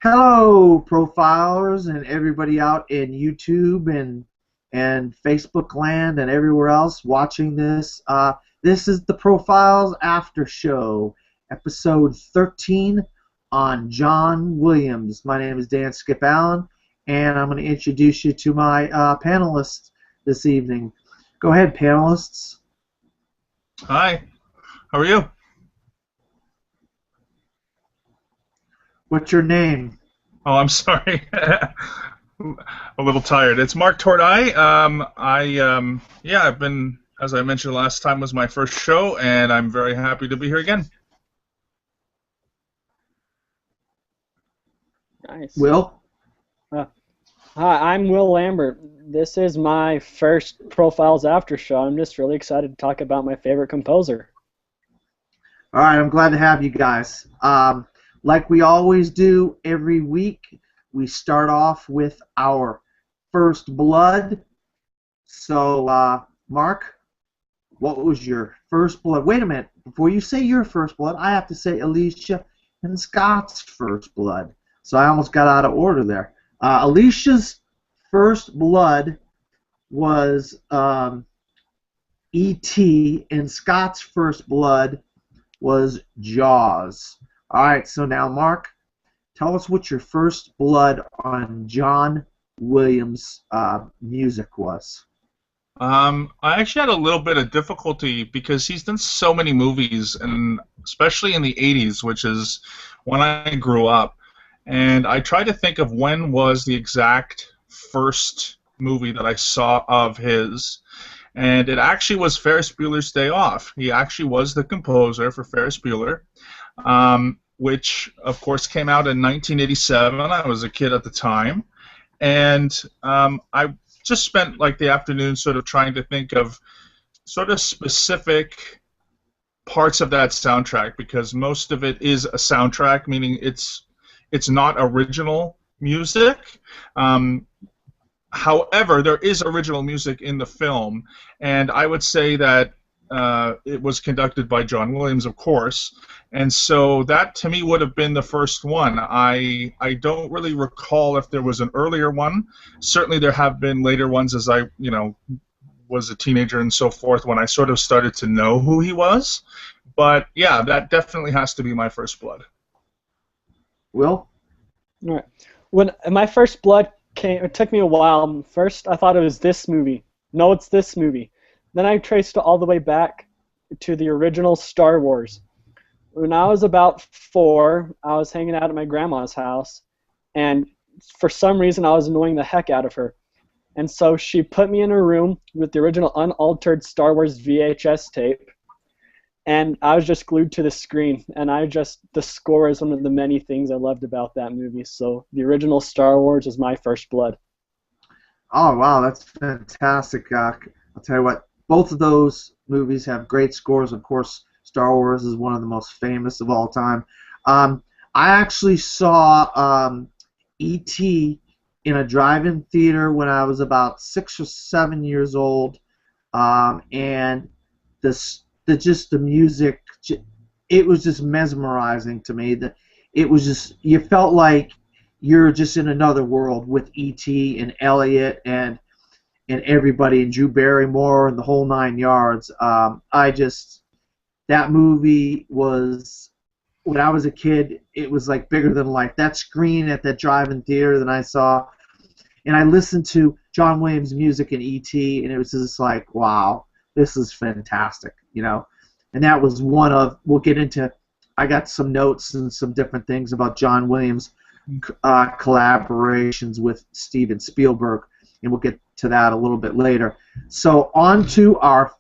Hello, profilers and everybody out in YouTube and Facebook land and everywhere else watching this. This is the Profiles After Show, episode 13 on John Williams. My name is Dan Skip Allen, and I'm going to introduce you to my panelists this evening. Go ahead, panelists. Hi, how are you? What's your name? Oh, I'm sorry. A little tired. It's Mark Tordai. I've been, as I mentioned last time, was my first show, and I'm very happy to be here again. Nice. Will? Hi, I'm Will Lambert. This is my first Profiles After Show. I'm just really excited to talk about my favorite composer. All right, I'm glad to have you guys. Like we always do every week, we start off with our first blood. So, Mark, what was your first blood? Wait a minute. Before you say your first blood, I have to say Alicia and Scott's first blood. So I almost got out of order there. Alicia's first blood was E.T., and Scott's first blood was Jaws. All right, so now, Mark, tell us what your first blood on John Williams music was. I actually had a little bit of difficulty because he's done so many movies, and especially in the 80s, which is when I grew up. And I tried to think of when was the exact first movie that I saw of his. And it actually was Ferris Bueller's Day Off. He actually was the composer for Ferris Bueller. Which, of course, came out in 1987. I was a kid at the time. And I just spent like the afternoon sort of trying to think of sort of specific parts of that soundtrack, because most of it is a soundtrack, meaning it's not original music. However, there is original music in the film, and I would say that it was conducted by John Williams, of course, and so that to me would have been the first one. I don't really recall if there was an earlier one. Certainly there have been later ones as I was a teenager and so forth, when I sort of started to know who he was. But yeah, that definitely has to be my first blood. Will? All right. When my first blood came, it took me a while. First, I thought it was this movie. No, it's this movie. Then I traced it all the way back to the original Star Wars. When I was about 4, I was hanging out at my grandma's house, and for some reason I was annoying the heck out of her. And so she put me in a room with the original unaltered Star Wars VHS tape, and I was just glued to the screen. And the score is one of the many things I loved about that movie. So the original Star Wars is my first blood. Oh, wow, that's fantastic. I'll tell you what, both of those movies have great scores. Of course, Star Wars is one of the most famous of all time. I actually saw E.T. in a drive-in theater when I was about 6 or 7 years old, and the music, it was just mesmerizing to me. It was just, you felt like you're just in another world with E.T. and Elliot and everybody, and Drew Barrymore and the whole 9 yards. That movie was, when I was a kid, it was like bigger than life. That screen at that drive-in theater that I saw, and I listened to John Williams' music in E.T., and it was just like, wow, this is fantastic, And that was one of, we'll get into, I got some notes and some different things about John Williams' collaborations with Steven Spielberg, and we'll get to that a little bit later. So on to our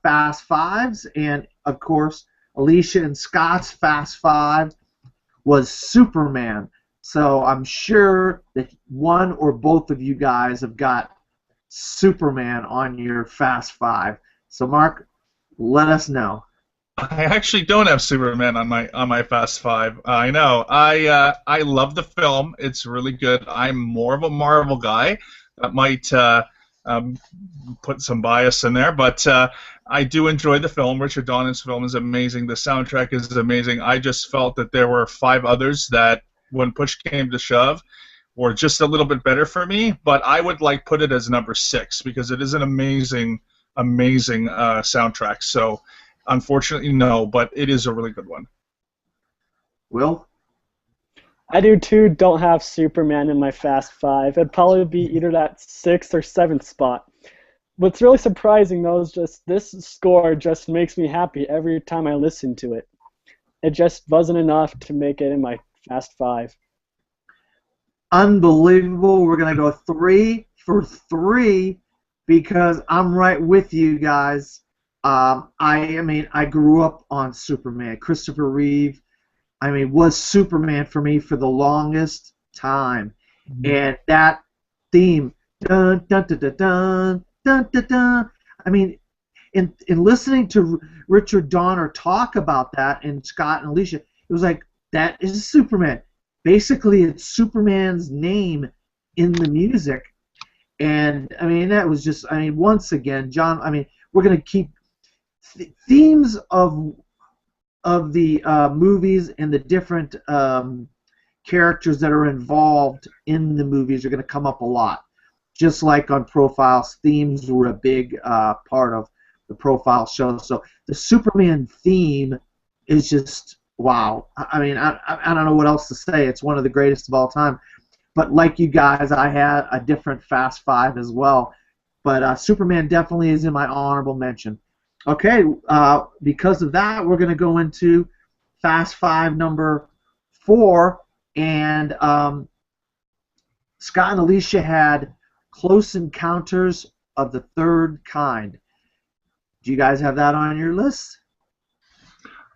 Fast Fives, and of course Alicia and Scott's Fast Five was Superman. So I'm sure that one or both of you guys have got Superman on your Fast Five. So Mark, let us know. I actually don't have Superman on my Fast Five. I know. I love the film. It's really good. I'm more of a Marvel guy. That might put some bias in there, but I do enjoy the film. Richard Donner's film is amazing. The soundtrack is amazing. I just felt that there were 5 others that when push came to shove were just a little bit better for me. But I would put it as number 6 because it is an amazing, amazing soundtrack. So unfortunately, no, but it is a really good one. Will? I do too. Don't have Superman in my Fast Five. It'd probably be either that 6th or 7th spot. What's really surprising though is just this score just makes me happy every time I listen to it. It just wasn't enough to make it in my Fast Five. Unbelievable. We're gonna go 3 for 3 because I'm right with you guys. I grew up on Superman. Christopher Reeve, was Superman for me for the longest time. Mm-hmm. And that theme, dun dun dun dun dun dun dun dun. In listening to Richard Donner talk about that and Scott and Alicia, it was like, that is Superman. Basically, it's Superman's name in the music. And, that was just, once again, John, we're going to keep themes of the movies and the different characters that are involved in the movies are going to come up a lot. Just like on Profiles, themes were a big part of the Profile show. So the Superman theme is just, wow. I don't know what else to say. It's one of the greatest of all time. But like you guys, I had a different Fast Five as well. But Superman definitely is in my honorable mention. Okay, because of that, we're going to go into Fast Five number 4. And Scott and Alicia had Close Encounters of the Third Kind. Do you guys have that on your list?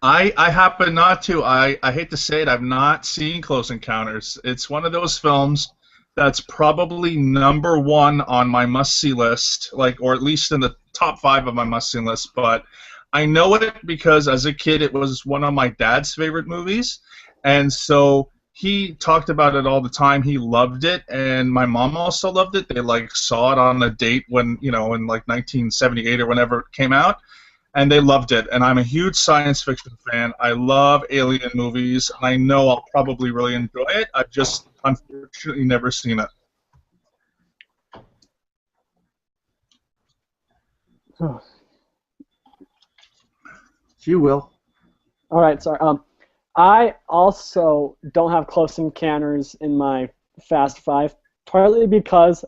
I happen not to. I hate to say it, I've not seen Close Encounters. It's one of those films that's probably number 1 on my must-see list, or at least in the top 5 of my must-see list. But I know it because as a kid it was one of my dad's favorite movies, and so he talked about it all the time. He loved it, and my mom also loved it. They saw it on a date when in 1978 or whenever it came out. And they loved it, and I'm a huge science fiction fan. I love alien movies, and I know I'll probably really enjoy it. I've just unfortunately never seen it. Oh. You will. All right, sorry. I also don't have Close Encounters in my Fast Five, partly because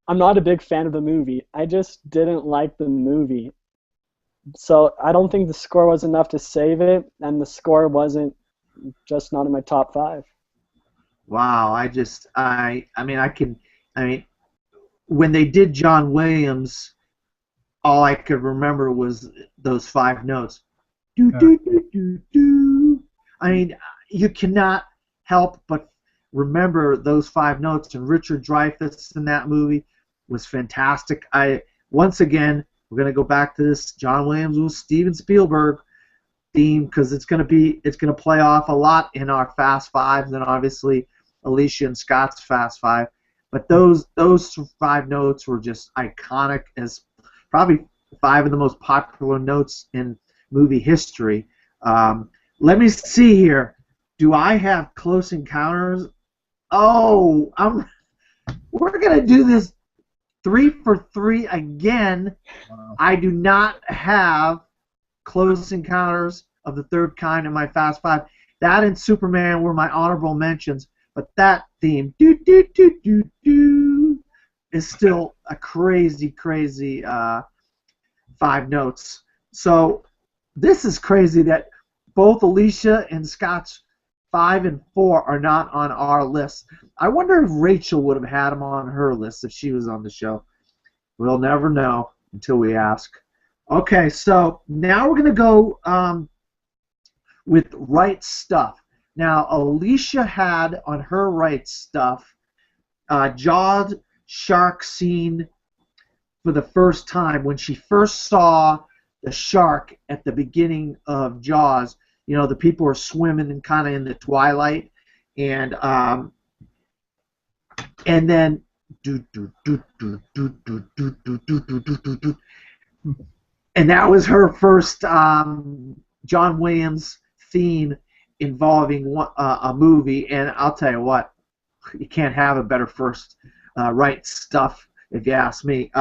I'm not a big fan of the movie. I just didn't like the movie. So I don't think the score was enough to save it, and the score wasn't just not in my top 5. Wow, when they did John Williams, all I could remember was those 5 notes. Do do do do do. You cannot help but remember those 5 notes, and Richard Dreyfuss in that movie was fantastic. Once again, we're going to go back to this John Williams with Steven Spielberg theme because it's going to play off a lot in our Fast Fives and obviously Alicia and Scott's Fast Five. But those 5 notes were just iconic as probably 5 of the most popular notes in movie history. Let me see here. Do I have Close Encounters? Oh, we're going to do this 3 for 3 again. Wow. I do not have Close Encounters of the Third Kind in my Fast Five. That and Superman were my honorable mentions, but that theme, do do do do do, is still a crazy, crazy 5 notes. So this is crazy that both Alicia and Scott's 5 and 4 are not on our list. I wonder if Rachel would have had them on her list if she was on the show. We'll never know until we ask. Okay, so now we're going to go with Right Stuff. Now, Alicia had on her Right Stuff Jaws shark scene for the first time when she first saw the shark at the beginning of Jaws. The people are swimming and kind of in the twilight, and then and that was her first John Williams theme, involving a movie, and I'll tell you what, you can't have a better first right stuff, if you ask me.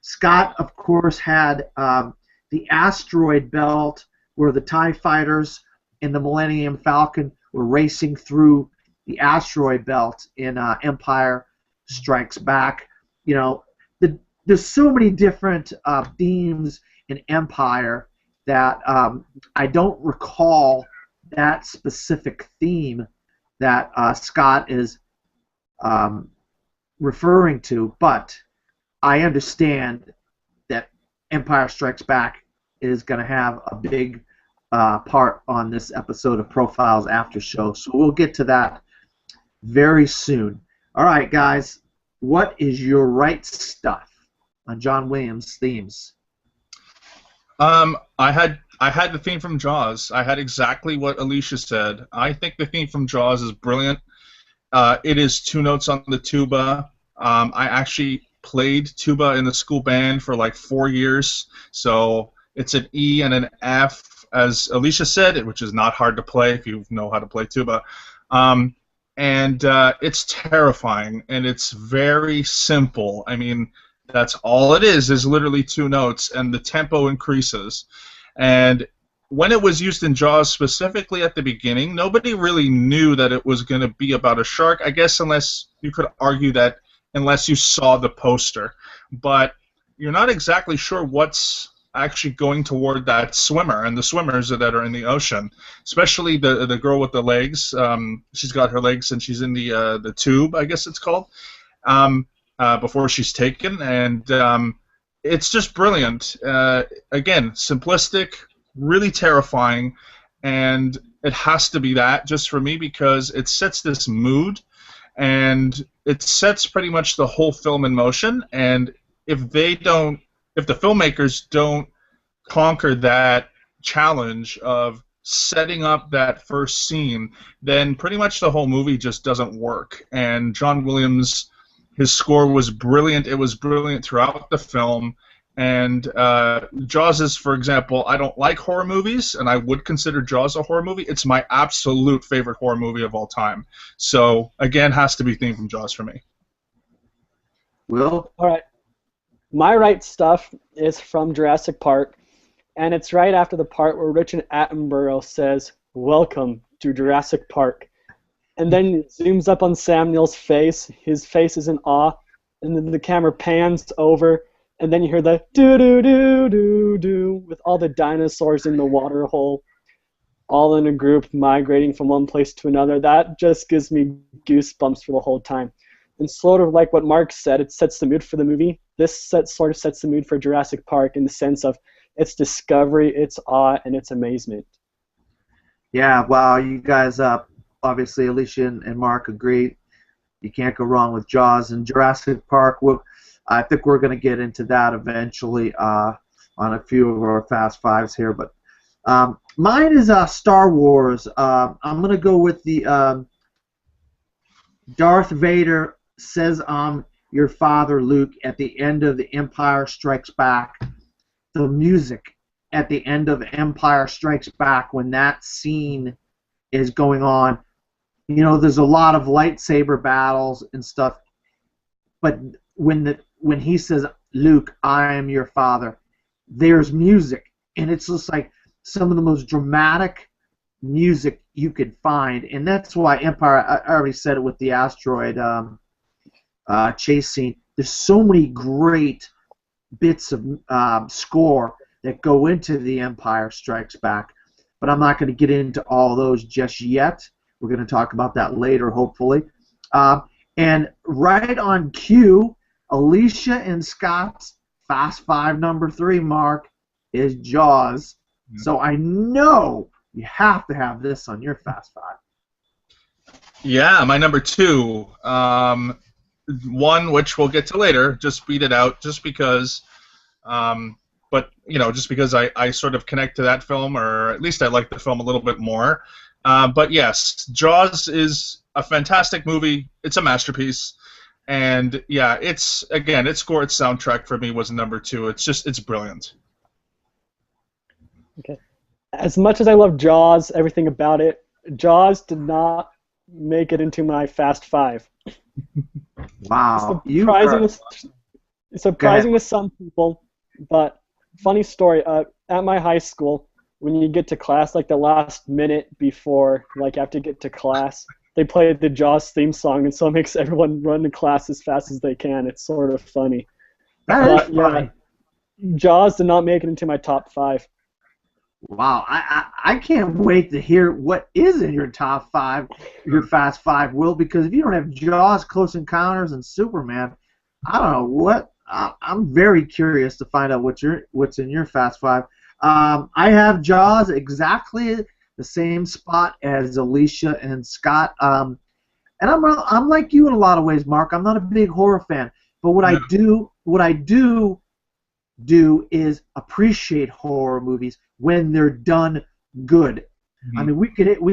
Scott, of course, had the asteroid belt where the TIE fighters and the Millennium Falcon were racing through the asteroid belt in Empire Strikes Back. You know, there's so many different themes in Empire that I don't recall that specific theme that Scott is referring to, but I understand that Empire Strikes Back is going to have a big part on this episode of Profiles After Show, so we'll get to that very soon. All right, guys, what is your right stuff on John Williams' themes? I had the theme from Jaws. I had exactly what Alicia said. I think the theme from Jaws is brilliant. It is 2 notes on the tuba. I actually played tuba in the school band for like 4 years, so it's an E and an F, as Alicia said, which is not hard to play if you know how to play tuba. And it's terrifying, and it's very simple. I mean, that's all it is literally 2 notes, and the tempo increases. And when it was used in Jaws specifically at the beginning, nobody really knew that it was going to be about a shark, I guess, unless you could argue that unless you saw the poster. But you're not exactly sure what's actually going toward that swimmer and the swimmers that are in the ocean, especially the girl with the legs. She's got her legs and she's in the tube, I guess it's called, before she's taken, and it's just brilliant. Again, simplistic, really terrifying, and it has to be that just for me because it sets this mood, and it sets pretty much the whole film in motion. And if the filmmakers don't conquer that challenge of setting up that first scene, then pretty much the whole movie just doesn't work. And John Williams, his score was brilliant. It was brilliant throughout the film. And Jaws is, for example, I don't like horror movies, and I would consider Jaws a horror movie. It's my absolute favorite horror movie of all time. So, again, has to be theme from Jaws for me. Will? All right. My right stuff is from Jurassic Park, and it's right after the part where Richard Attenborough says, "Welcome to Jurassic Park." And then it zooms up on Sam Neill's face. His face is in awe, and then the camera pans over, and then you hear the do-do-do-do-do with all the dinosaurs in the water hole, all in a group migrating from one place to another. That just gives me goosebumps for the whole time. And sort of like what Mark said, it sets the mood for the movie. This sort of sets the mood for Jurassic Park in the sense of its discovery, its awe, and its amazement. Yeah, wow, you guys, obviously Alicia and Mark agree. You can't go wrong with Jaws and Jurassic Park. I think we're going to get into that eventually on a few of our Fast Fives here. But mine is Star Wars. I'm going to go with the Darth Vader says, "I'm your father, Luke," at the end of The Empire Strikes Back. The music at the end of Empire Strikes Back, when that scene is going on, you know, there's a lot of lightsaber battles and stuff, but when he says, "Luke, I am your father," there's music, and it's just like some of the most dramatic music you could find, and that's why Empire, I already said it with the asteroid chase scene, there's so many great bits of score that go into The Empire Strikes Back, but I'm not going to get into all those just yet. We're going to talk about that later, hopefully. And right on cue, Alicia and Scott's Fast Five number 3, Mark, is Jaws. Mm-hmm. So I know you have to have this on your Fast Five. Yeah, my number 2. One which we'll get to later, just beat it out, just because. But just because I sort of connect to that film, or at least I like the film a little bit more. But yes, Jaws is a fantastic movie. It's a masterpiece. And yeah, its score, its soundtrack for me was number 2. It's brilliant. Okay. As much as I love Jaws, everything about it, Jaws did not make it into my Fast Five. Wow. Surprising, Go ahead. surprising to some people, but funny story. At my high school, when you get to class, like the last minute before, like you have to get to class, they play the Jaws theme song, and so it makes everyone run to class as fast as they can. It's sort of funny. That is But yeah, funny. Jaws did not make it into my top five. Wow, I can't wait to hear what is in your top five, your Fast Five, Will, because if you don't have Jaws, Close Encounters, and Superman, I don't know what. I'm very curious to find out what's in your Fast Five. I have Jaws exactly the same spot as Alicia and Scott. And I'm like you in a lot of ways, Mark. I'm not a big horror fan, but what I do is appreciate horror movies when they're done good. I mean, we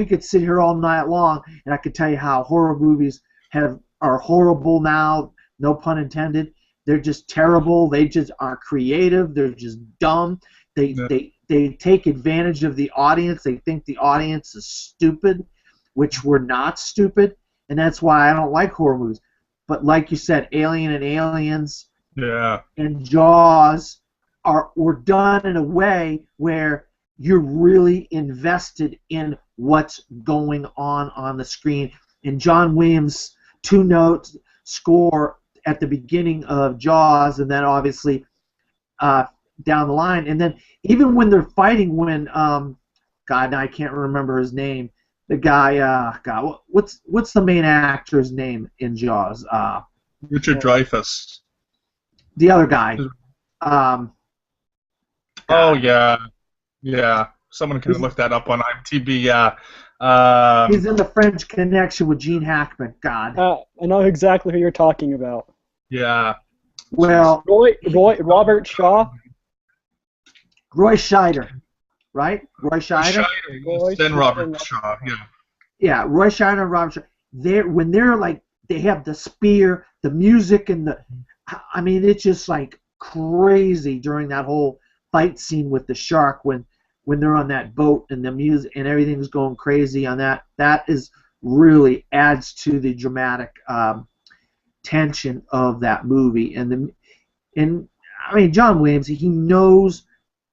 could sit here all night long, and I could tell you how horror movies are horrible now. No pun intended. They're just terrible. They just are creative. They're just dumb. They take advantage of the audience. They think the audience is stupid, which we're not stupid, and that's why I don't like horror movies. But like you said, Alien and Aliens Yeah. and Jaws were done in a way where you're really invested in what's going on the screen. And John Williams' two-note score at the beginning of Jaws, and then obviously down the line, and then even when they're fighting, when God, now I can't remember his name. The guy, God, what's the main actor's name in Jaws? Richard Dreyfuss. The other guy. Oh yeah, yeah. Someone can look that up on IMDb. Yeah. He's in the French Connection with Gene Hackman. God. I know exactly who you're talking about. Yeah. Well, Robert Shaw. Roy Scheider, right? Roy Scheider. Then Robert Shaw. Yeah. Yeah, Roy Scheider and Robert Scheider. When they're like, they have the spear, the music, and I mean, it's just like crazy during that whole fight scene with the shark when they're on that boat and the music and everything's going crazy on that. That is really adds to the dramatic tension of that movie. And I mean, John Williams, he knows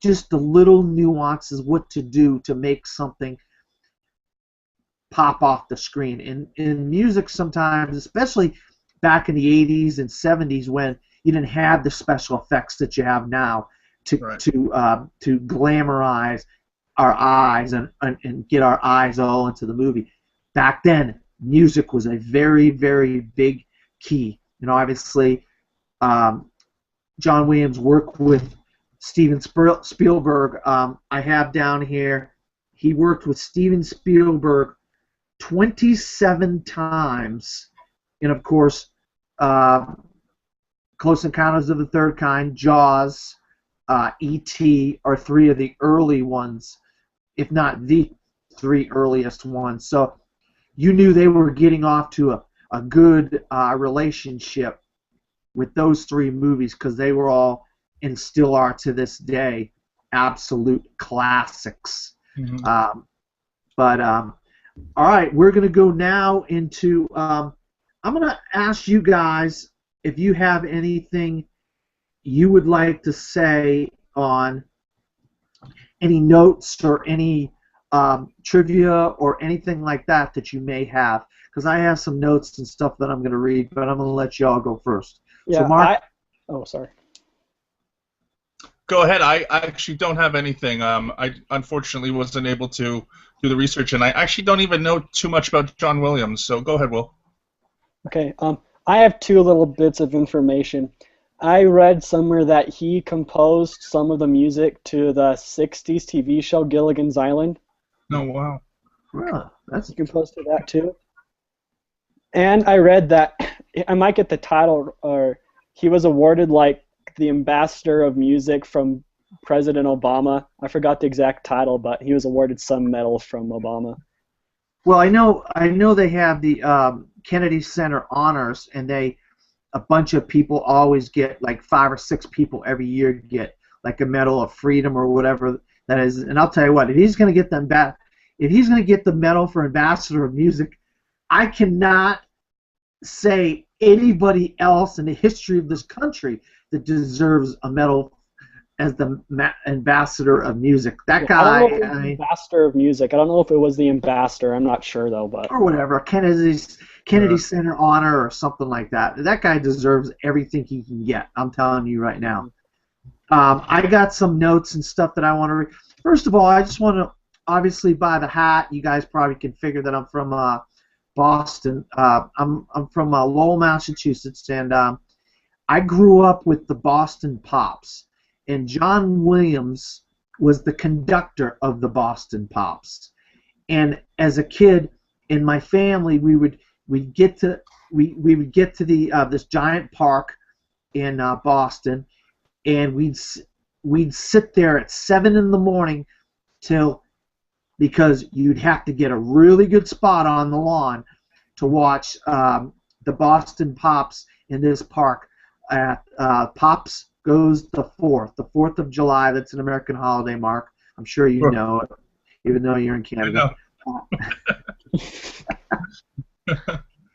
just the little nuances, what to do to make something pop off the screen. In music sometimes, especially back in the 80s and 70s when you didn't have the special effects that you have now to glamorize our eyes and get our eyes all into the movie. Back then, music was a very, very big key. You know, obviously, John Williams worked with Steven Spielberg. I have down here, he worked with Steven Spielberg 27 times, and of course, Close Encounters of the Third Kind, Jaws, E.T. are three of the early ones, if not the three earliest ones. So you knew they were getting off to a good relationship with those three movies because they were all, and still are to this day, absolute classics. Mm-hmm. All right, we're going to go now into, I'm going to ask you guys if you have anything you would like to say on any notes or any trivia or anything like that you may have, because I have some notes and stuff that I'm going to read, but I'm going to let you all go first. Yeah, so Mark? Sorry. Go ahead. I actually don't have anything. I unfortunately wasn't able to do the research, and I actually don't even know too much about John Williams. So go ahead, Will. Okay. I have two little bits of information. I read somewhere that he composed some of the music to the '60s TV show Gilligan's Island. Oh wow. Well, that's He composed to that too. And I read that I might get the title, or he was awarded like the ambassador of music from President Obama. I forgot the exact title, but he was awarded some medal from Obama. Well, I know they have the Kennedy Center honors, and a bunch of people always get, like 5 or 6 people every year get like a Medal of Freedom or whatever that is. And I'll tell you what, if he's going to get them back, if he's going to get the medal for Ambassador of Music, I cannot say anybody else in the history of this country that deserves a medal as the Ambassador of Music. That guy, I don't know if it was the Ambassador of Music. I don't know if it was the Ambassador. I'm not sure though, but or whatever, Kennedy Center Honor or something like that. That guy deserves everything he can get. I'm telling you right now. I got some notes and stuff that I want to read. First of all, I just want to, obviously, by the hat, you guys probably can figure that I'm from Boston. I'm from Lowell, Massachusetts, and I grew up with the Boston Pops. And John Williams was the conductor of the Boston Pops. And as a kid, in my family, we would get to the this giant park in Boston, and we'd sit there at 7 in the morning because you'd have to get a really good spot on the lawn to watch the Boston Pops in this park at Pops Goes the 4th of July. That's an American holiday, Mark. I'm sure you know it, even though you're in Canada.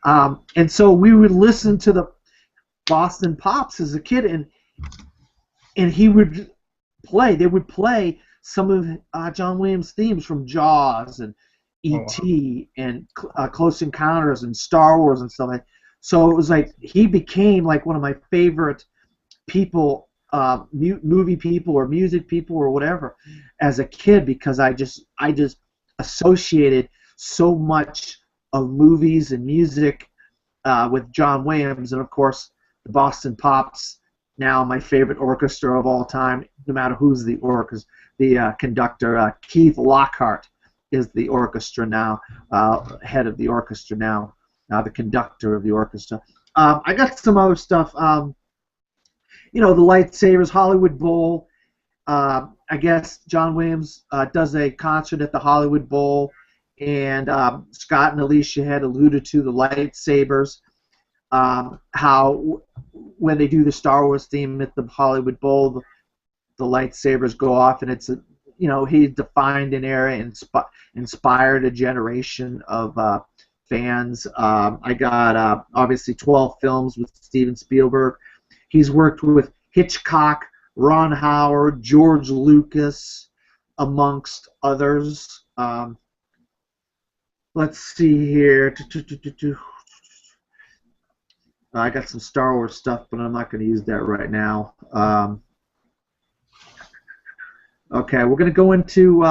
And so we would listen to the Boston Pops as a kid, and he would play. They would play some of John Williams' themes from Jaws and E.T. and Close Encounters and Star Wars and stuff like that. So it was like he became like one of my favorite people, movie people or music people or whatever, as a kid, because I just associated so much of movies and music with John Williams, and of course the Boston Pops, now my favorite orchestra of all time, no matter who's the conductor. Keith Lockhart is the orchestra now, head of the orchestra now, the conductor of the orchestra. I got some other stuff. The lightsabers, Hollywood Bowl. I guess John Williams does a concert at the Hollywood Bowl, and Scott and Alicia had alluded to the lightsabers, how when they do the Star Wars theme at the Hollywood Bowl, the lightsabers go off, and it's he defined an era and inspired a generation of fans. I got obviously 12 films with Steven Spielberg. He's worked with Hitchcock, Ron Howard, George Lucas, amongst others. Let's see here. I got some Star Wars stuff, but I'm not going to use that right now. Okay, we're going to go into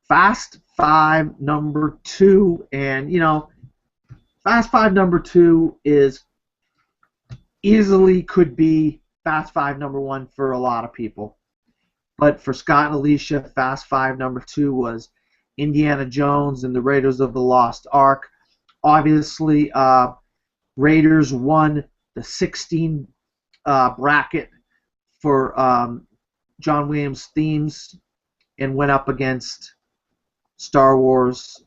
Fast 5 number 2, and Fast 5 number 2 is easily could be Fast 5 number 1 for a lot of people, but for Scott and Alicia, Fast 5 number 2 was Indiana Jones and the Raiders of the Lost Ark. Obviously, Raiders won the 16 bracket for John Williams themes and went up against Star Wars,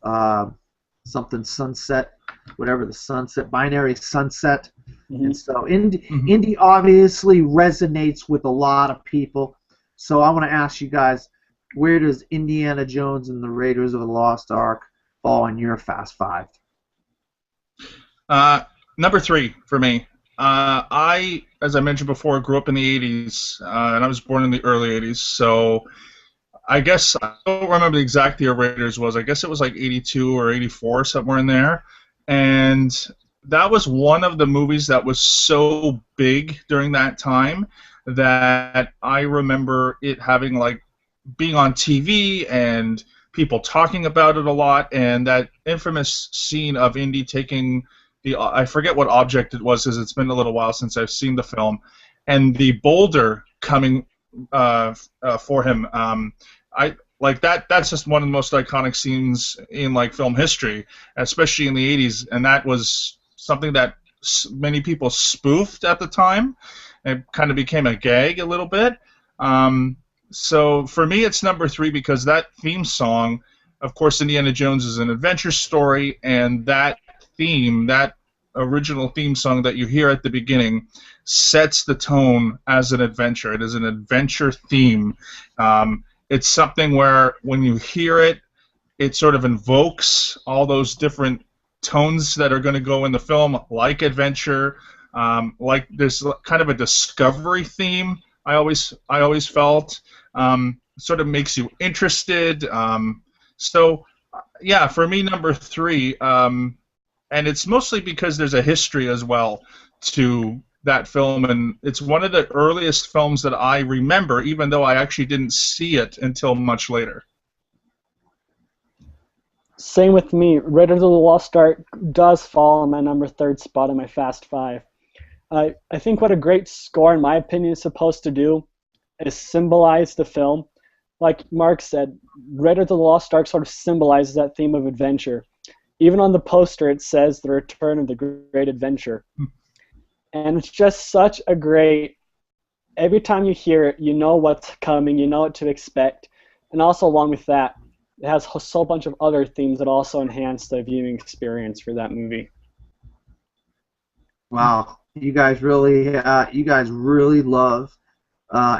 something Sunset, whatever the Sunset, Binary Sunset. Mm-hmm. And so Indy obviously resonates with a lot of people. So I want to ask you guys, where does Indiana Jones and the Raiders of the Lost Ark fall in your Fast 5? Number 3 for me. I, as I mentioned before, grew up in the 80s, and I was born in the early 80s, so I guess I don't remember the exact year Raiders was. I guess it was like 82 or 84, somewhere in there. And that was one of the movies that was so big during that time that I remember it having, like, being on TV and people talking about it a lot, and that infamous scene of Indy taking I forget what object it was, because it's been a little while since I've seen the film, and the boulder coming for him. I like that. That's just one of the most iconic scenes in like film history, especially in the 80s, and that was something that many people spoofed at the time. It kind of became a gag a little bit. So for me, it's number 3 because that theme song, of course, Indiana Jones is an adventure story, and that theme, that original theme song that you hear at the beginning, sets the tone as an adventure. It is an adventure theme. It's something where when you hear it, It sort of invokes all those different tones that are going to go in the film, like adventure, like there's kind of a discovery theme. I always felt sort of makes you interested. So yeah, for me, number three, and it's mostly because there's a history as well to that film, and it's one of the earliest films that I remember, even though I actually didn't see it until much later. Same with me. Raiders of the Lost Ark does fall on my number third spot in my Fast Five. I think what a great score, in my opinion, is supposed to do is symbolize the film. Like Mark said, Raiders of the Lost Ark sort of symbolizes that theme of adventure. Even on the poster, it says the return of the great adventure. And it's just such a great, every time you hear it, you know what's coming, you know what to expect. And also along with that, it has a whole bunch of other themes that also enhance the viewing experience for that movie. Wow, you guys really love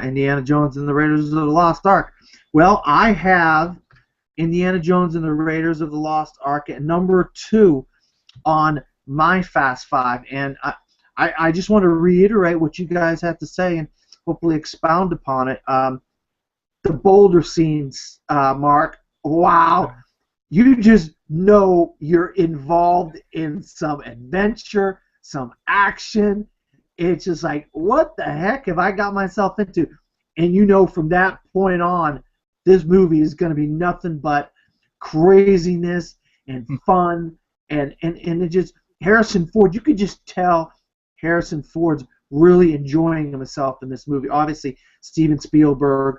Indiana Jones and the Raiders of the Lost Ark. Well, I have Indiana Jones and the Raiders of the Lost Ark at number 2 on my Fast Five, and I just want to reiterate what you guys have to say and hopefully expound upon it. The boulder scenes, Mark. Wow, you just know you're involved in some adventure, some action. It's just like, what the heck have I got myself into? And you know from that point on, this movie is going to be nothing but craziness and fun. And it just, Harrison Ford, you could just tell Harrison Ford's really enjoying himself in this movie. Obviously, Steven Spielberg,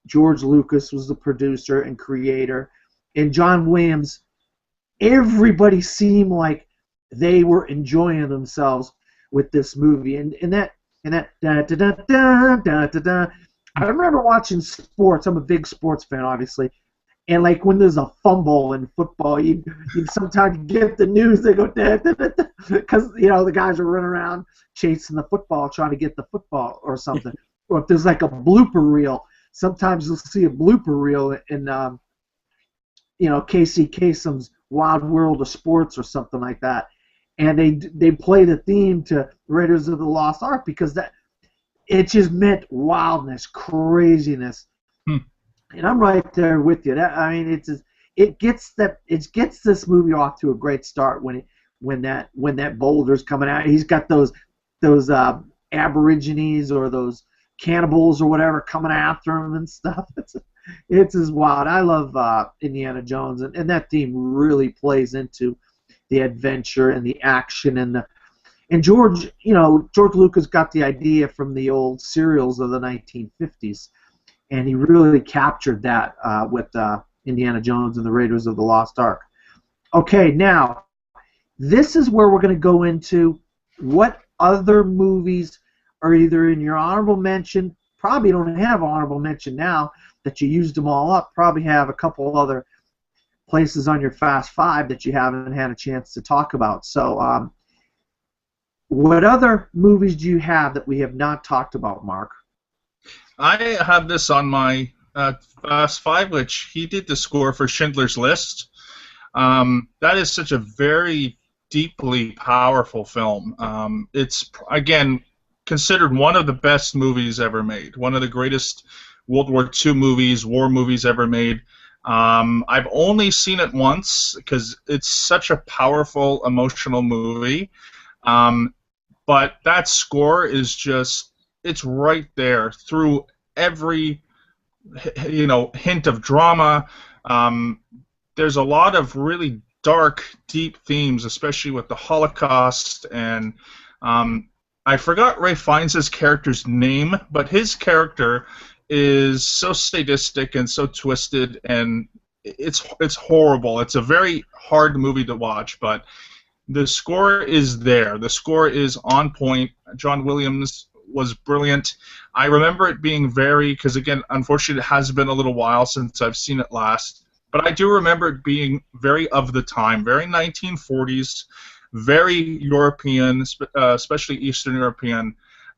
George Lucas was the producer and creator, and John Williams. Everybody seemed like they were enjoying themselves with this movie, and that da da da da da da da. I remember watching sports. I'm a big sports fan, obviously, and like when there's a fumble in football, you sometimes get the news. They go da da da da because the guys are running around chasing the football, trying to get the football or something. Or if there's like a blooper reel. Sometimes you'll see a blooper reel in, Casey Kasem's Wild World of Sports or something like that, and they play the theme to Raiders of the Lost Ark because it just meant wildness, craziness, and I'm right there with you. It gets this movie off to a great start when that boulder's coming out. He's got those Aborigines or those cannibals or whatever coming after him and stuff. It's just wild. I love Indiana Jones, and that theme really plays into the adventure and the action and George Lucas got the idea from the old serials of the 1950s, and he really captured that with Indiana Jones and the Raiders of the Lost Ark. Okay, now this is where we're going to go into what other movies are either in your honorable mention. Probably don't have honorable mention now that you used them all up. Probably have a couple other places on your Fast Five that you haven't had a chance to talk about. So, what other movies do you have that we have not talked about, Mark? I have this on my Fast Five, which he did the score for Schindler's List. That is such a very deeply powerful film. It's, again, considered one of the best movies ever made, one of the greatest World War II movies, war movies ever made. I've only seen it once because it's such a powerful, emotional movie. But that score is just, it's right there through every, hint of drama. There's a lot of really dark, deep themes, especially with the Holocaust, and I forgot Ray Fiennes' character's name, but his character is so sadistic and so twisted, and it's horrible. It's a very hard movie to watch, but the score is there. The score is on point. John Williams was brilliant. I remember it being because again, unfortunately, it has been a little while since I've seen it last, but I do remember it being very of the time, very 1940s, very European, especially Eastern European,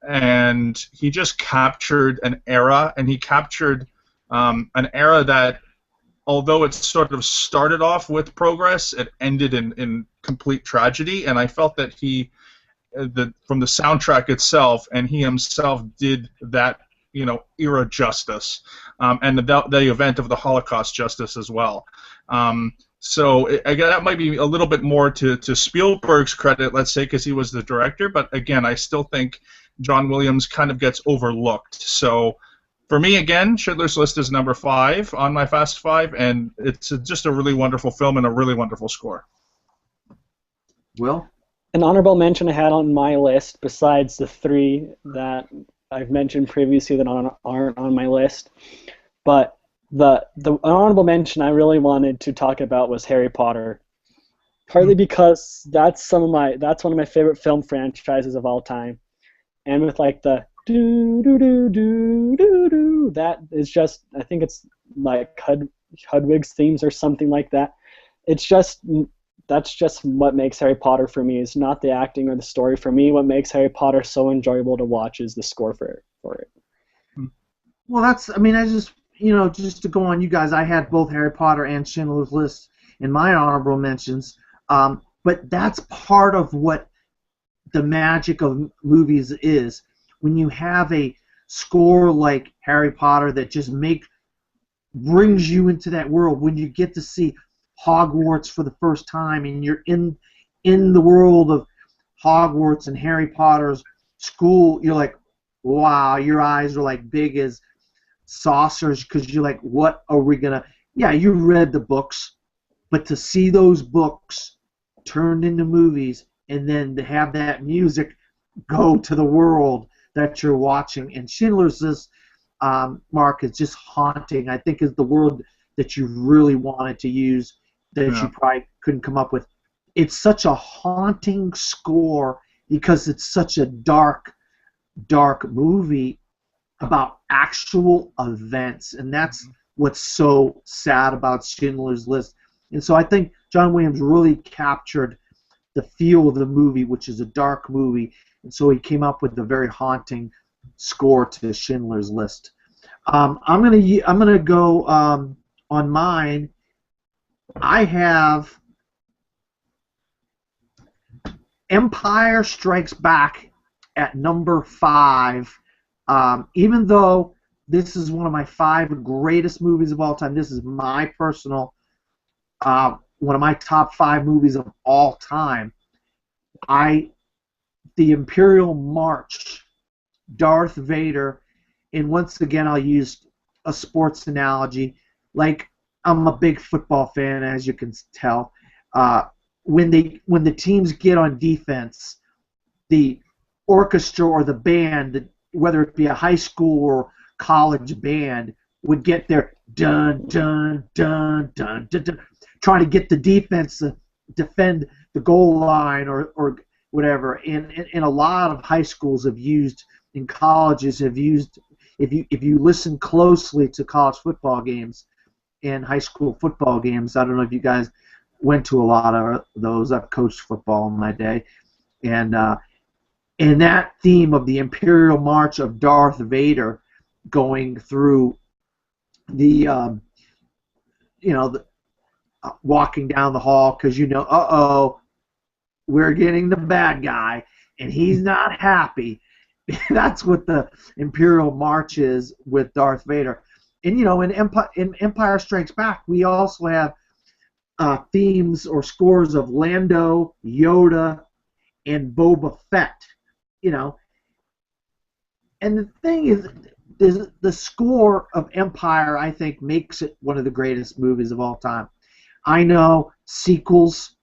and he just captured an era, and he captured an era that although it sort of started off with progress, it ended in complete tragedy. And I felt that from the soundtrack itself, and he himself did that, era justice, and the event of the Holocaust justice as well. So again, that might be a little bit more to Spielberg's credit, let's say, because he was the director. But again, I still think John Williams kind of gets overlooked. So for me, again, Schindler's List is number 5 on my Fast Five, and it's just a really wonderful film and a really wonderful score. Will? An honorable mention I had on my list, besides the 3 that I've mentioned previously that aren't on my list, but the honorable mention I really wanted to talk about was Harry Potter, partly because that's one of my favorite film franchises of all time, and with like the do do do do do do, that is just, I think it's like Hedwig's themes or something like that. That's just what makes Harry Potter for me. Is not the acting or the story. For me, what makes Harry Potter so enjoyable to watch is the score for it. Well, I just, just to go on you guys, I had both Harry Potter and Schindler's List in my honorable mentions, but that's part of what the magic of movies is. When you have a score like Harry Potter that just brings you into that world, when you get to see Hogwarts for the first time and you're in the world of Hogwarts and Harry Potter's school, you're like, wow, your eyes are like big as saucers, because you're like, what are we gonna? Yeah, you read the books, but to see those books turned into movies and then to have that music go to the world that you're watching. And Schindler's List, Mark, is just haunting. I think is the word that you really wanted to use that you probably couldn't come up with. It's such a haunting score because it's such a dark movie about actual events, and that's what's so sad about Schindler's List. And so I think John Williams really captured the feel of the movie, which is a dark movie, and so he came up with a very haunting score to Schindler's List. I'm gonna go on mine. I have Empire Strikes Back at number 5. Even though this is one of my 5 greatest movies of all time, this is my personal one of my top 5 movies of all time. The Imperial March, Darth Vader, and once again I'll use a sports analogy. Like, I'm a big football fan, as you can tell. When the teams get on defense, the orchestra or the band, whether it be a high school or college band, would get their dun dun dun dun dun dun, trying to get the defense to defend the goal line or whatever. And a lot of high schools have used, in colleges have used, if you listen closely to college football games and high school football games, I don't know if you guys went to a lot of those. I've coached football in my day, and that theme of the Imperial March of Darth Vader going through the walking down the hall, because we're getting the bad guy and he's not happy. That's what the Imperial March is with Darth Vader. And in Empire Strikes Back, we also have themes or scores of Lando, Yoda, and Boba Fett. And the thing is the score of Empire, I think, makes it one of the greatest movies of all time. I know sequels,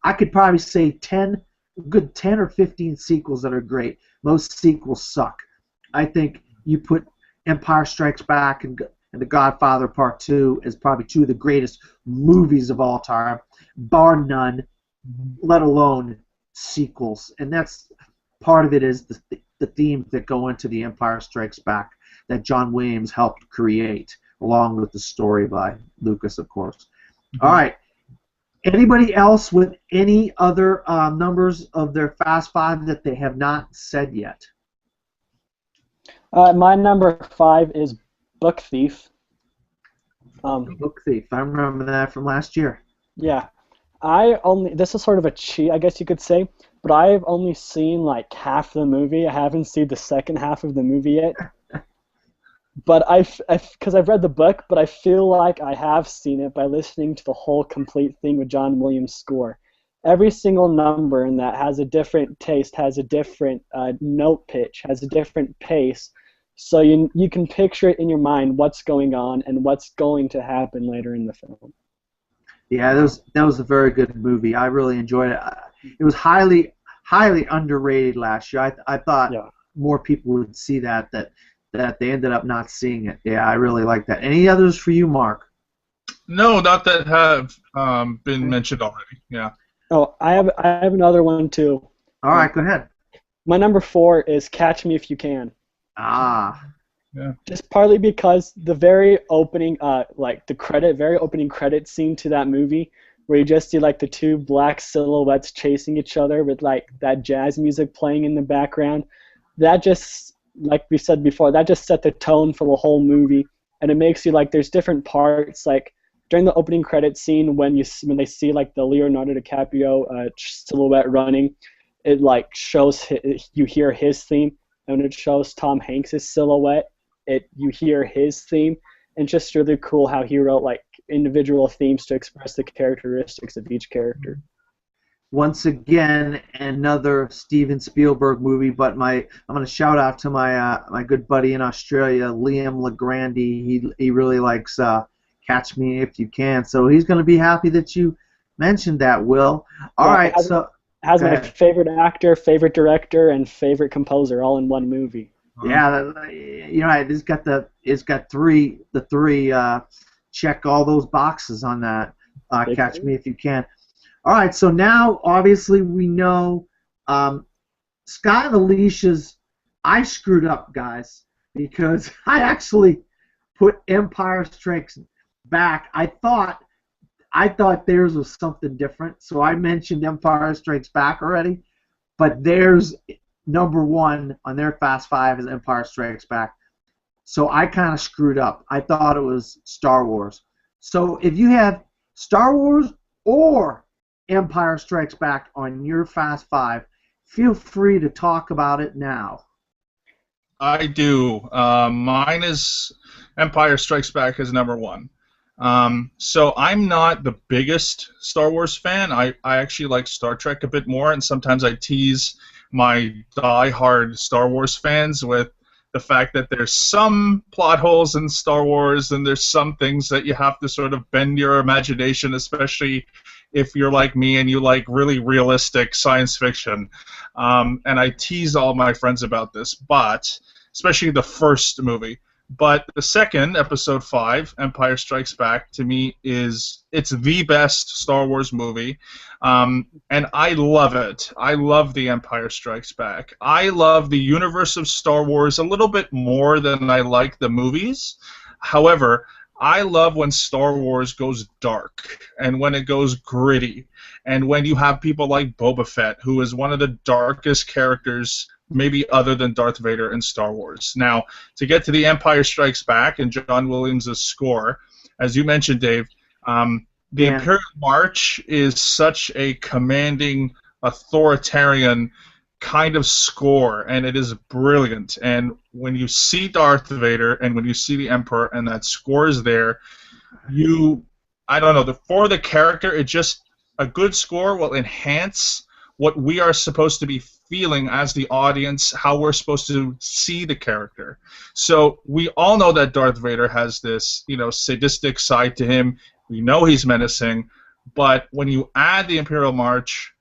I could probably say 10 or 15 sequels that are great. Most sequels suck. I think you put Empire Strikes Back and The Godfather Part 2 as probably 2 of the greatest movies of all time, bar none, let alone sequels. And that's part of it, is the themes that go into The Empire Strikes Back that John Williams helped create, along with the story by Lucas, of course. All right. Anybody else with any other numbers of their Fast Five that they have not said yet? My number 5 is Book Thief. Um, Book Thief. I remember that from last year. yeah, this is sort of a cheat, I guess you could say, but I've only seen like half the movie. I haven't seen the second half of the movie yet. But because I've read the book, but I feel like I have seen it by listening to the whole complete thing with John Williams' score. Every single number in that has a different taste, has a different note pitch, has a different pace. So you can picture it in your mind what's going on and what's going to happen later in the film. Yeah, that was a very good movie. I really enjoyed it. It was highly underrated last year. I thought Yeah. more people would see that they ended up not seeing it. Yeah, I really like that. Any others for you, Mark? No, not that have been mentioned already. Yeah. Oh, I have another one too. All right, go ahead. My number 4 is Catch Me If You Can. Ah, Just partly because the very opening, very opening credit scene to that movie, where you just see like the two black silhouettes chasing each other with like that jazz music playing in the background, that just, like we said before, that just set the tone for the whole movie, and it makes you like there's different parts like during the opening credit scene when they see like the Leonardo DiCaprio silhouette running, it like shows you hear his theme, and when it shows Tom Hanks' silhouette, you hear his theme, and just really cool how he wrote like individual themes to express the characteristics of each character. once again another Steven Spielberg movie, but I'm going to shout out to my good buddy in Australia, Liam LaGrande. He really likes Catch Me If You Can, so he's going to be happy that you mentioned that, Will. All right, so has my favorite actor, favorite director, and favorite composer all in one movie. Yeah, it's got three check all those boxes on that. Catch Me If You Can. All right, so now obviously we know Scott and Alicia's. I screwed up, guys, because I actually put Empire Strikes Back. I thought theirs was something different, so I mentioned Empire Strikes Back already, but theirs number 1 on their Fast Five is Empire Strikes Back. So I kind of screwed up. I thought it was Star Wars. So if you have Star Wars or Empire Strikes Back on your Fast Five, feel free to talk about it now. I do. Mine is Empire Strikes Back as number 1. So I'm not the biggest Star Wars fan. I actually like Star Trek a bit more, and sometimes I tease my die-hard Star Wars fans with the fact that there's some plot holes in Star Wars, and there's some things that you have to sort of bend your imagination, especially if you're like me and you like really realistic science fiction. And I tease all my friends about this, but especially the first movie. But the second, Episode 5, Empire Strikes Back, to me it's the best Star Wars movie, and I love it. I love The Empire Strikes Back. I love the universe of Star Wars a little bit more than I like the movies. However, I love when Star Wars goes dark, and when it goes gritty, and when you have people like Boba Fett, who is one of the darkest characters maybe other than Darth Vader in Star Wars. Now, to get to The Empire Strikes Back and John Williams' score, as you mentioned, Dave, the Imperial March is such a commanding, authoritarian kind of score, and it is brilliant. And when you see Darth Vader and when you see the Emperor and that score is there, I don't know, for the character, a good score will enhance what we are supposed to be feeling as the audience, how we're supposed to see the character. So we all know that Darth Vader has this, sadistic side to him. We know he's menacing, but when you add the Imperial March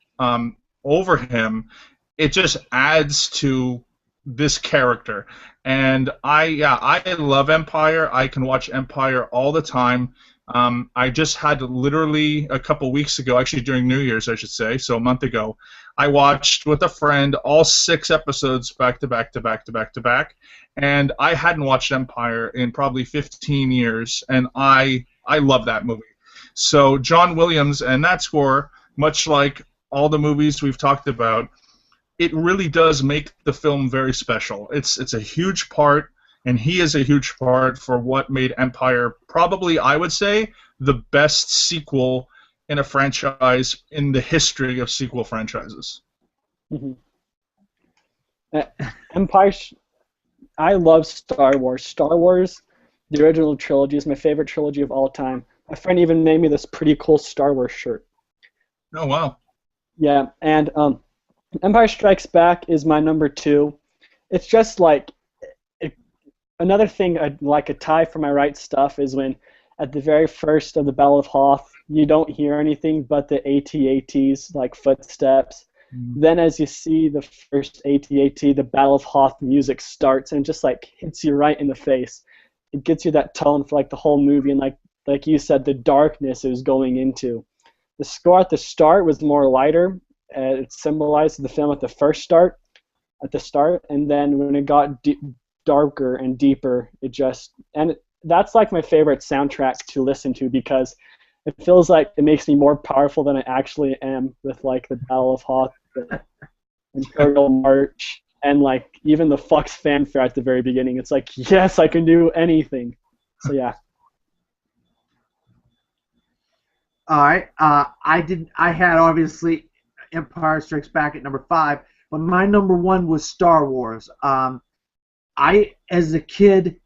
over him, it just adds to this character. And I love Empire. I can watch Empire all the time. I just had literally a couple weeks ago, actually during New Year's, I should say, so a month ago, I watched with a friend all 6 episodes back to back to back to back to back, and I hadn't watched Empire in probably 15 years, and I love that movie. So John Williams and that score, much like all the movies we've talked about, it really does make the film very special. It's a huge part. and he is a huge part for what made Empire probably, I would say, the best sequel in a franchise in the history of sequel franchises. Mhm. Empire. I love Star Wars. Star Wars, the original trilogy, is my favorite trilogy of all time. My friend even made me this pretty cool Star Wars shirt. Oh, wow. Yeah, and Empire Strikes Back is my number 2. It's just like another thing, like a tie for my right stuff, is when at the very first of the Battle of Hoth, you don't hear anything but the AT-ATs, like footsteps. Then as you see the first AT-AT, the Battle of Hoth music starts and just like hits you right in the face. It gets you that tone for like the whole movie, and like you said, the darkness it was going into. The score at the start was more lighter. It symbolized the film at the start, and then when it got darker and deeper, that's like my favorite soundtrack to listen to, because it feels like it makes me more powerful than I actually am, with like the Battle of Hoth, the Imperial March, and like even the Fox fanfare at the very beginning. It's like, yes, I can do anything. So yeah. All right. I had obviously Empire Strikes Back at number 5, but my number 1 was Star Wars. As a kid,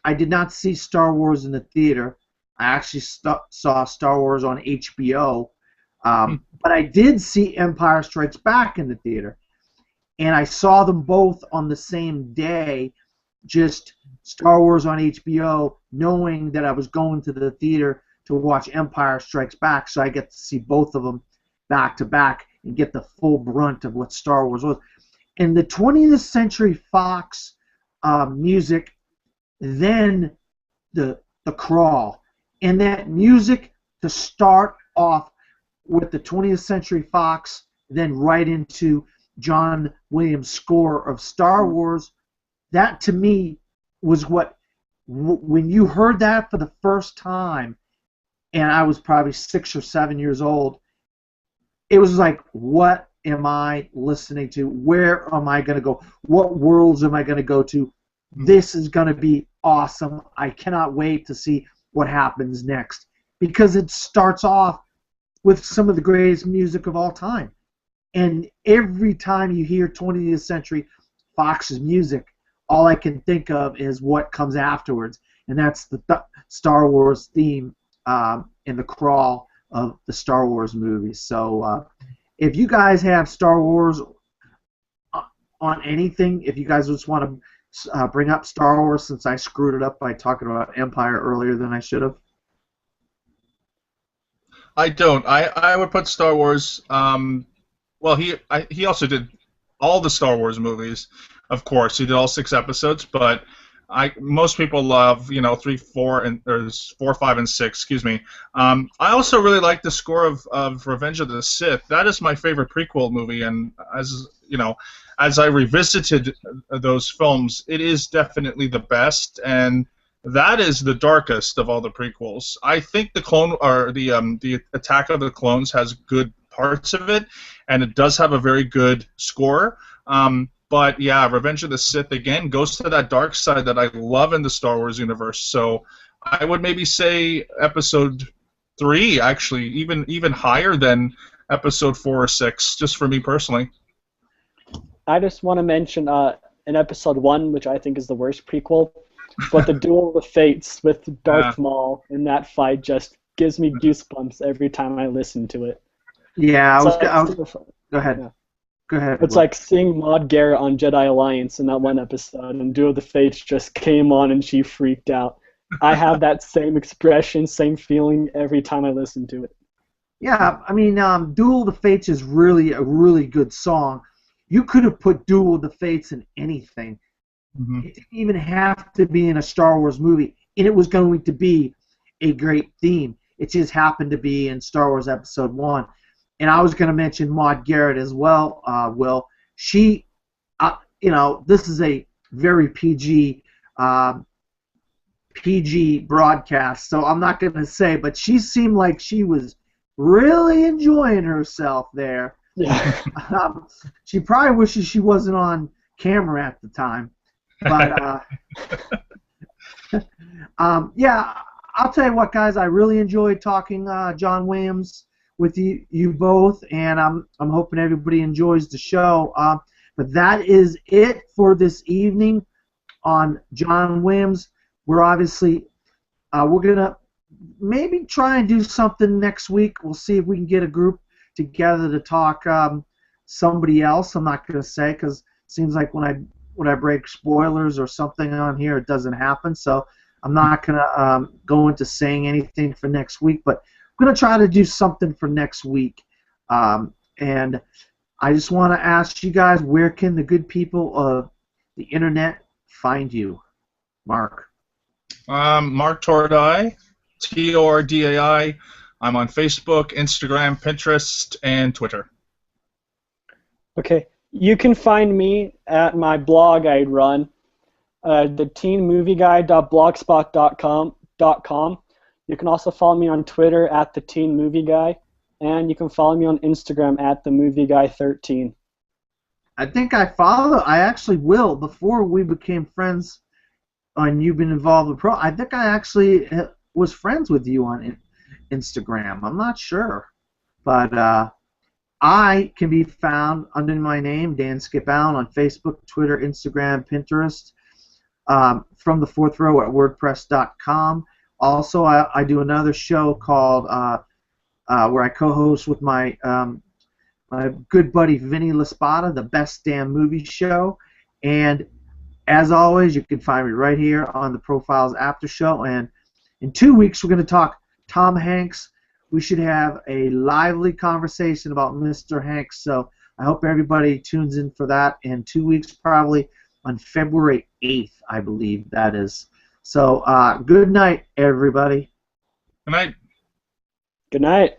I did not see Star Wars in the theater. I actually saw Star Wars on HBO, but I did see Empire Strikes Back in the theater, and I saw them both on the same day, just Star Wars on HBO, knowing that I was going to the theater to watch Empire Strikes Back, so I get to see both of them back to back and get the full brunt of what Star Wars was. And the 20th Century Fox music, then the Crawl, and that music to start off with the 20th Century Fox, then right into John Williams' score of Star Wars, that to me was what, when you heard that for the first time, and I was probably 6 or 7 years old, it was like, what am I listening to? Where am I going to go? What worlds am I going to go to? This is going to be awesome. I cannot wait to see what happens next, because it starts off with some of the greatest music of all time. And every time you hear 20th Century Fox's music, all I can think of is what comes afterwards, and that's the Star Wars theme in the crawl of the Star Wars movies. So if you guys have Star Wars on anything, if you guys just want to bring up Star Wars, since I screwed it up by talking about Empire earlier than I should have. I don't. I would put Star Wars. Well, he also did all the Star Wars movies, of course. He did all 6 episodes, but most people love 3, 4, and or 4, 5, and 6. Excuse me. I also really like the score of Revenge of the Sith. That is my favorite prequel movie, and as I revisited those films, it is definitely the best, and that is the darkest of all the prequels. I think the Attack of the Clones has good parts of it, and it does have a very good score. But yeah, Revenge of the Sith again goes to that dark side that I love in the Star Wars universe. So I would maybe say Episode 3, actually, even higher than Episode 4 or 6, just for me personally. I just want to mention in Episode 1, which I think is the worst prequel, but the Duel of the Fates with Darth Maul in that fight just gives me goosebumps every time I listen to it. Yeah, go ahead. Yeah. Go ahead. It's like seeing Maud Garrett on Jedi Alliance in that one episode, and Duel of the Fates just came on and she freaked out. I have that same expression, same feeling every time I listen to it. Yeah, I mean, Duel of the Fates is really a really good song. You could have put Duel of the Fates in anything. Mm-hmm. It didn't even have to be in a Star Wars movie, and it was going to be a great theme. It just happened to be in Star Wars Episode 1. And I was going to mention Maud Garrett as well, Will. She, this is a very PG broadcast, so I'm not going to say, but she seemed like she was really enjoying herself there. Yeah. She probably wishes she wasn't on camera at the time. But yeah, I'll tell you what, guys. I really enjoyed talking John Williams with you both, and I'm hoping everybody enjoys the show. But that is it for this evening on John Williams. We're obviously we're gonna maybe try and do something next week. We'll see if we can get a group together to talk somebody else. I'm not gonna say because it seems like when I break spoilers or something on here, it doesn't happen. So I'm not gonna go into saying anything for next week, but I'm gonna try to do something for next week. And I just want to ask you guys, where can the good people of the internet find you, Mark? Mark Tordai, Tordai. I'm on Facebook, Instagram, Pinterest, and Twitter. Okay, you can find me at my blog I run, theteenmovieguy.blogspot.com. You can also follow me on Twitter at theteenmovieguy, and you can follow me on Instagram at themovieguy13. I think I actually will, before we became friends and you've been involved with Pro, I think I actually was friends with you on Instagram. I'm not sure. But I can be found under my name, Dan Skip Allen, on Facebook, Twitter, Instagram, Pinterest, from the fourth row at WordPress.com. Also, I do another show called where I co-host with my good buddy Vinny Laspada, the Best Damn Movie Show. And as always, you can find me right here on the Profiles After Show. And in 2 weeks, we're going to talk Tom Hanks. We should have a lively conversation about Mr. Hanks. So I hope everybody tunes in for that in 2 weeks, probably on February 8th, I believe that is. So good night, everybody. Good night. Good night.